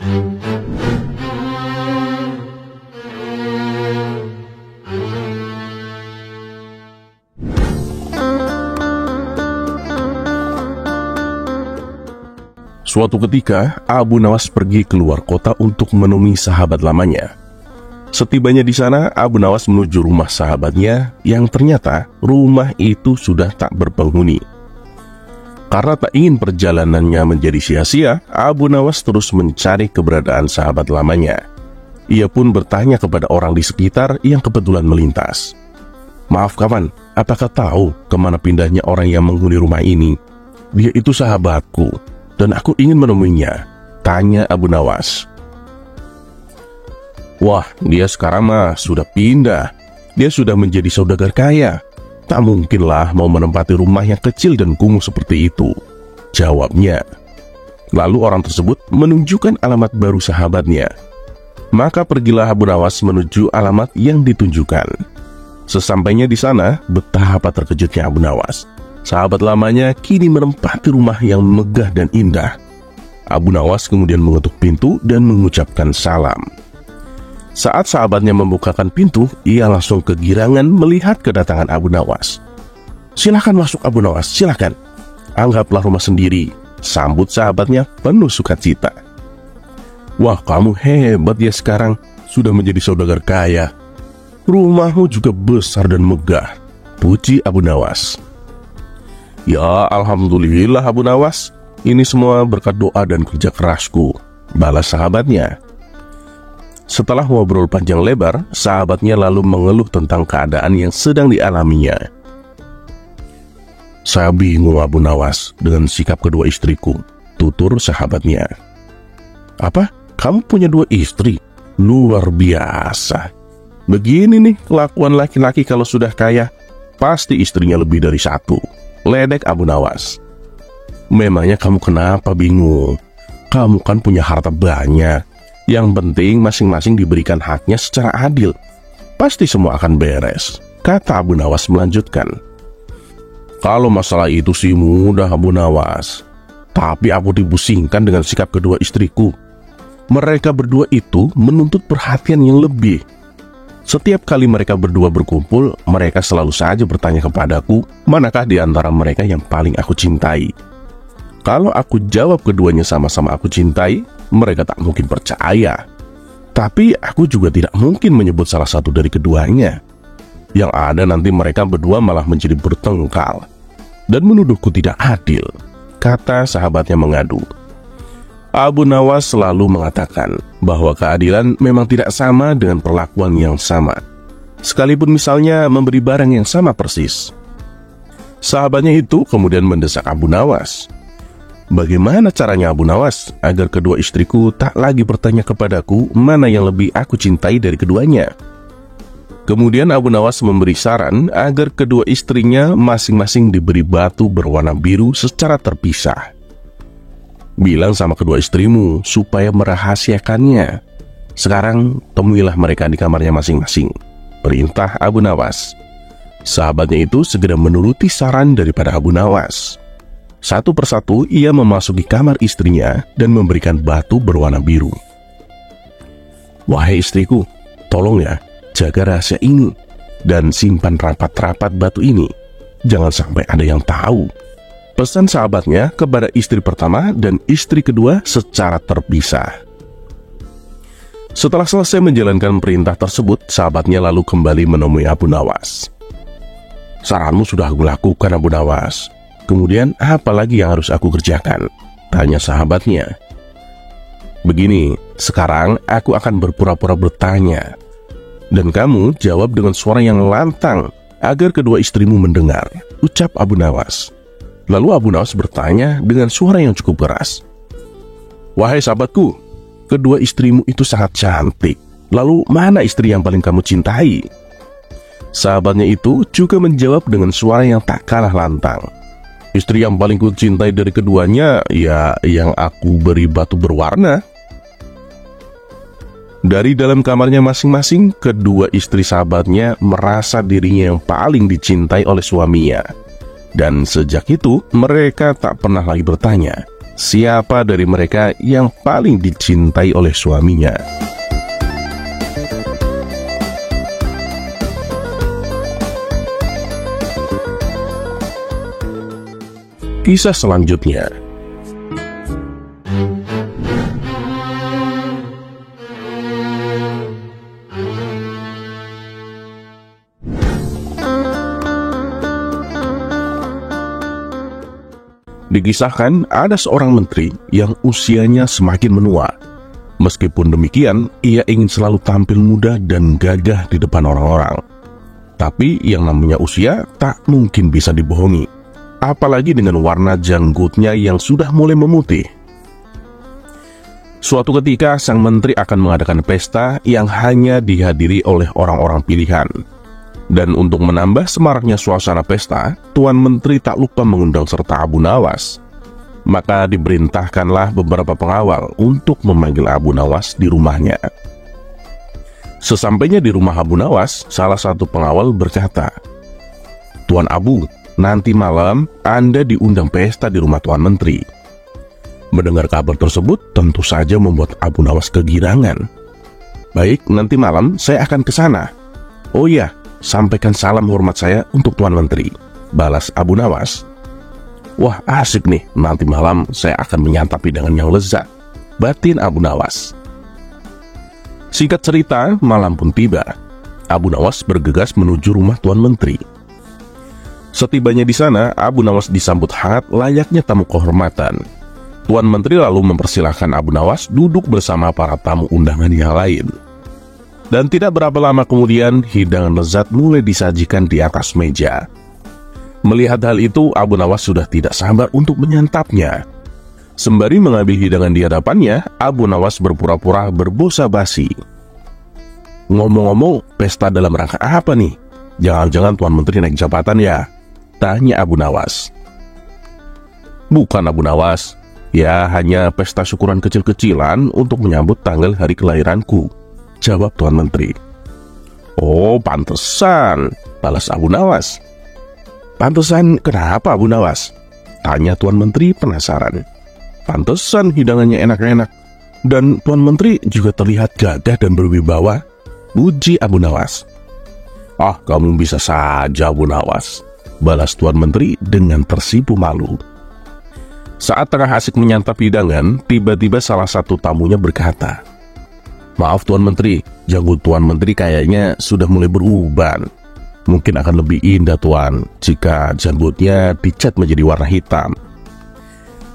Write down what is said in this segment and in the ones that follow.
Suatu ketika, Abu Nawas pergi keluar kota untuk menemui sahabat lamanya. Setibanya di sana, Abu Nawas menuju rumah sahabatnya yang ternyata rumah itu sudah tak berpenghuni. Karena tak ingin perjalanannya menjadi sia-sia, Abu Nawas terus mencari keberadaan sahabat lamanya. Ia pun bertanya kepada orang di sekitar yang kebetulan melintas. "Maaf kawan, apakah tahu kemana pindahnya orang yang menghuni rumah ini? Dia itu sahabatku dan aku ingin menemuinya," tanya Abu Nawas. "Wah, dia sekarang mah sudah pindah. Dia sudah menjadi saudagar kaya. Tak mungkinlah mau menempati rumah yang kecil dan kumuh seperti itu," jawabnya. Lalu orang tersebut menunjukkan alamat baru sahabatnya. Maka pergilah Abu Nawas menuju alamat yang ditunjukkan. Sesampainya di sana, betapa terkejutnya Abu Nawas. Sahabat lamanya kini menempati rumah yang megah dan indah. Abu Nawas kemudian mengetuk pintu dan mengucapkan salam. Saat sahabatnya membukakan pintu, ia langsung kegirangan melihat kedatangan Abu Nawas. "Silakan masuk Abu Nawas, silakan. Anggaplah rumah sendiri," sambut sahabatnya penuh sukacita. "Wah, kamu hebat ya, sekarang sudah menjadi saudagar kaya. Rumahmu juga besar dan megah," puji Abu Nawas. "Ya, alhamdulillah Abu Nawas. Ini semua berkat doa dan kerja kerasku," balas sahabatnya. Setelah ngobrol panjang lebar, sahabatnya lalu mengeluh tentang keadaan yang sedang dialaminya. "Saya bingung Abu Nawas dengan sikap kedua istriku," tutur sahabatnya. "Apa? Kamu punya 2 istri? Luar biasa. Begini nih kelakuan laki-laki kalau sudah kaya. Pasti istrinya lebih dari 1, ledek Abu Nawas. "Memangnya kamu kenapa bingung? Kamu kan punya harta banyak. Yang penting masing-masing diberikan haknya secara adil. Pasti semua akan beres," kata Abu Nawas melanjutkan. "Kalau masalah itu sih mudah Abu Nawas. Tapi aku dipusingkan dengan sikap kedua istriku. Mereka berdua itu menuntut perhatian yang lebih. Setiap kali mereka berdua berkumpul, mereka selalu saja bertanya kepadaku, manakah di antara mereka yang paling aku cintai. Kalau aku jawab keduanya sama-sama aku cintai, mereka tak mungkin percaya. Tapi aku juga tidak mungkin menyebut salah satu dari keduanya. Yang ada nanti mereka berdua malah menjadi bertengkar dan menuduhku tidak adil," kata sahabatnya mengadu. Abu Nawas selalu mengatakan bahwa keadilan memang tidak sama dengan perlakuan yang sama, sekalipun misalnya memberi barang yang sama persis. Sahabatnya itu kemudian mendesak Abu Nawas. "Bagaimana caranya Abu Nawas agar kedua istriku tak lagi bertanya kepadaku mana yang lebih aku cintai dari keduanya?" Kemudian Abu Nawas memberi saran agar kedua istrinya masing-masing diberi batu berwarna biru secara terpisah. "Bilang sama kedua istrimu supaya merahasiakannya. Sekarang temuilah mereka di kamarnya masing-masing," perintah Abu Nawas. Sahabatnya itu segera menuruti saran daripada Abu Nawas. Satu persatu ia memasuki kamar istrinya dan memberikan batu berwarna biru. "Wahai istriku, tolong ya, jaga rahasia ini dan simpan rapat-rapat batu ini. Jangan sampai ada yang tahu," pesan sahabatnya kepada istri pertama dan istri kedua secara terpisah. Setelah selesai menjalankan perintah tersebut, sahabatnya lalu kembali menemui Abu Nawas. "Saranmu sudah aku lakukan Abu Nawas. Kemudian apa lagi yang harus aku kerjakan?" tanya sahabatnya. "Begini, sekarang aku akan berpura-pura bertanya, dan kamu jawab dengan suara yang lantang agar kedua istrimu mendengar," ucap Abu Nawas. Lalu Abu Nawas bertanya dengan suara yang cukup keras. "Wahai sahabatku, kedua istrimu itu sangat cantik. Lalu mana istri yang paling kamu cintai?" Sahabatnya itu juga menjawab dengan suara yang tak kalah lantang. "Istri yang paling ku cintai dari keduanya, ya yang aku beri batu berwarna." Dari dalam kamarnya masing-masing, kedua istri sahabatnya merasa dirinya yang paling dicintai oleh suaminya. Dan sejak itu, mereka tak pernah lagi bertanya siapa dari mereka yang paling dicintai oleh suaminya. Kisah selanjutnya. Dikisahkan ada seorang menteri yang usianya semakin menua. Meskipun demikian, ia ingin selalu tampil muda dan gagah di depan orang-orang. Tapi yang namanya usia tak mungkin bisa dibohongi, apalagi dengan warna janggutnya yang sudah mulai memutih. Suatu ketika sang menteri akan mengadakan pesta yang hanya dihadiri oleh orang-orang pilihan. Dan untuk menambah semaraknya suasana pesta, Tuan Menteri tak lupa mengundang serta Abu Nawas. Maka diperintahkanlah beberapa pengawal untuk memanggil Abu Nawas di rumahnya. Sesampainya di rumah Abu Nawas, salah satu pengawal berkata, "Tuan Abu, nanti malam Anda diundang pesta di rumah Tuan Menteri." Mendengar kabar tersebut tentu saja membuat Abu Nawas kegirangan. "Baik, nanti malam saya akan ke sana." "Oh iya, sampaikan salam hormat saya untuk Tuan Menteri," balas Abu Nawas. "Wah, asik nih, nanti malam saya akan menyantap hidangan yang lezat," batin Abu Nawas. Singkat cerita, malam pun tiba. Abu Nawas bergegas menuju rumah Tuan Menteri. Setibanya di sana, Abu Nawas disambut hangat layaknya tamu kehormatan. Tuan Menteri lalu mempersilahkan Abu Nawas duduk bersama para tamu undangan yang lain. Dan tidak berapa lama kemudian, hidangan lezat mulai disajikan di atas meja. Melihat hal itu, Abu Nawas sudah tidak sabar untuk menyantapnya. Sembari mengambil hidangan di hadapannya, Abu Nawas berpura-pura berbosa basi. "Ngomong-ngomong, pesta dalam rangka apa nih? Jangan-jangan Tuan Menteri naik jabatan ya?" tanya Abu Nawas. "Bukan Abu Nawas, ya hanya pesta syukuran kecil-kecilan untuk menyambut tanggal hari kelahiranku," jawab Tuan Menteri. "Oh, pantesan," balas Abu Nawas. "Pantesan kenapa Abu Nawas?" tanya Tuan Menteri penasaran. "Pantesan hidangannya enak-enak, dan Tuan Menteri juga terlihat gagah dan berwibawa," puji Abu Nawas. "Ah, kamu bisa saja Abu Nawas," balas Tuan Menteri dengan tersipu malu. Saat tengah asik menyantap hidangan, tiba-tiba salah satu tamunya berkata, "Maaf Tuan Menteri, janggut Tuan Menteri kayaknya sudah mulai beruban. Mungkin akan lebih indah Tuan jika janggutnya dicat menjadi warna hitam."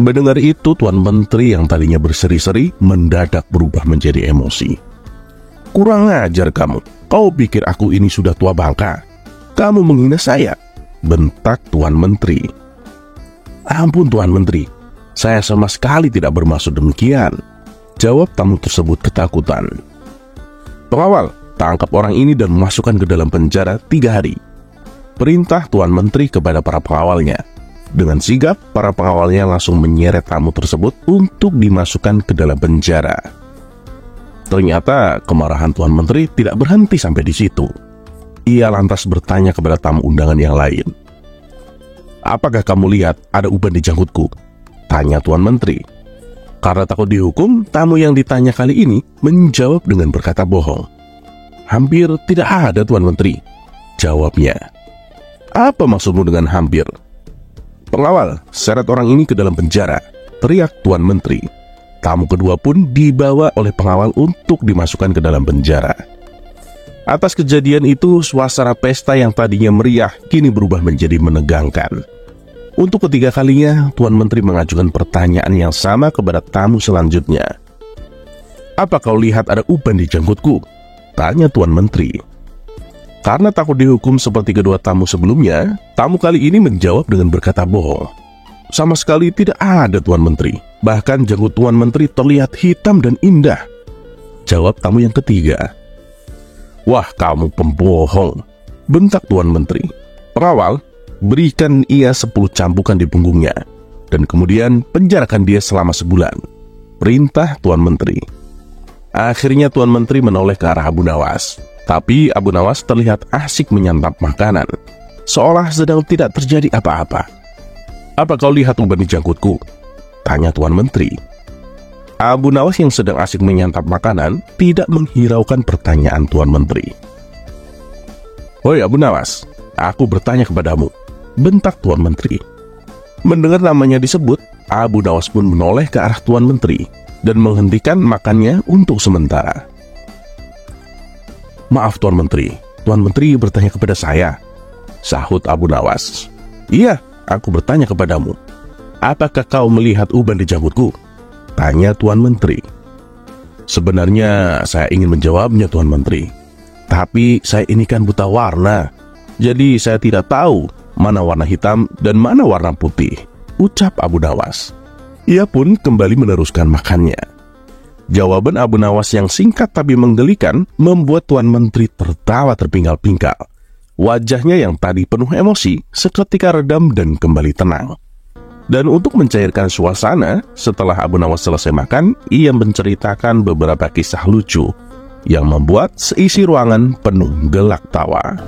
Mendengar itu, Tuan Menteri yang tadinya berseri-seri mendadak berubah menjadi emosi. "Kurang ajar kamu, kau pikir aku ini sudah tua bangka? Kamu menghina saya," bentak Tuan Menteri. "Ampun Tuan Menteri, saya sama sekali tidak bermaksud demikian," jawab tamu tersebut ketakutan. "Pengawal, tangkap orang ini dan masukkan ke dalam penjara 3 hari. Perintah Tuan Menteri kepada para pengawalnya. Dengan sigap, para pengawalnya langsung menyeret tamu tersebut untuk dimasukkan ke dalam penjara. Ternyata kemarahan Tuan Menteri tidak berhenti sampai di situ. Ia lantas bertanya kepada tamu undangan yang lain. "Apakah kamu lihat ada uban di janggutku?" tanya Tuan Menteri. Karena takut dihukum, tamu yang ditanya kali ini menjawab dengan berkata bohong. "Hampir tidak ada Tuan Menteri," jawabnya. "Apa maksudmu dengan hampir?" "Pengawal, seret orang ini ke dalam penjara," teriak Tuan Menteri. Tamu kedua pun dibawa oleh pengawal untuk dimasukkan ke dalam penjara. Atas kejadian itu, suasana pesta yang tadinya meriah kini berubah menjadi menegangkan. Untuk ketiga kalinya, Tuan Menteri mengajukan pertanyaan yang sama kepada tamu selanjutnya. "Apa kau lihat ada uban di janggutku?" tanya Tuan Menteri. Karena takut dihukum seperti kedua tamu sebelumnya, tamu kali ini menjawab dengan berkata bohong. "Sama sekali tidak ada Tuan Menteri. Bahkan janggut Tuan Menteri terlihat hitam dan indah," jawab tamu yang ketiga. "Wah, kamu pembohong," bentak Tuan Menteri. "Pengawal, berikan ia 10 cambukan di punggungnya, dan kemudian penjarakan dia selama sebulan," perintah Tuan Menteri. Akhirnya Tuan Menteri menoleh ke arah Abu Nawas. Tapi Abu Nawas terlihat asik menyantap makanan, seolah sedang tidak terjadi apa-apa. "Apa kau lihat uban di janggutku?" Tanya Tuan Menteri. Abu Nawas yang sedang asik menyantap makanan tidak menghiraukan pertanyaan Tuan Menteri. "Hoi Abu Nawas, aku bertanya kepadamu," bentak Tuan Menteri. Mendengar namanya disebut, Abu Nawas pun menoleh ke arah Tuan Menteri dan menghentikan makannya untuk sementara. "Maaf Tuan Menteri, Tuan Menteri bertanya kepada saya," sahut Abu Nawas. "Iya, aku bertanya kepadamu. Apakah kau melihat uban di janggutku?" tanya Tuan Menteri. "Sebenarnya saya ingin menjawabnya Tuan Menteri, tapi saya ini kan buta warna, jadi saya tidak tahu mana warna hitam dan mana warna putih," ucap Abu Nawas. Ia pun kembali meneruskan makannya. Jawaban Abu Nawas yang singkat tapi menggelikan membuat Tuan Menteri tertawa terpinggal-pinggal. Wajahnya yang tadi penuh emosi seketika redam dan kembali tenang. Dan untuk mencairkan suasana, setelah Abu Nawas selesai makan, ia menceritakan beberapa kisah lucu yang membuat seisi ruangan penuh gelak tawa.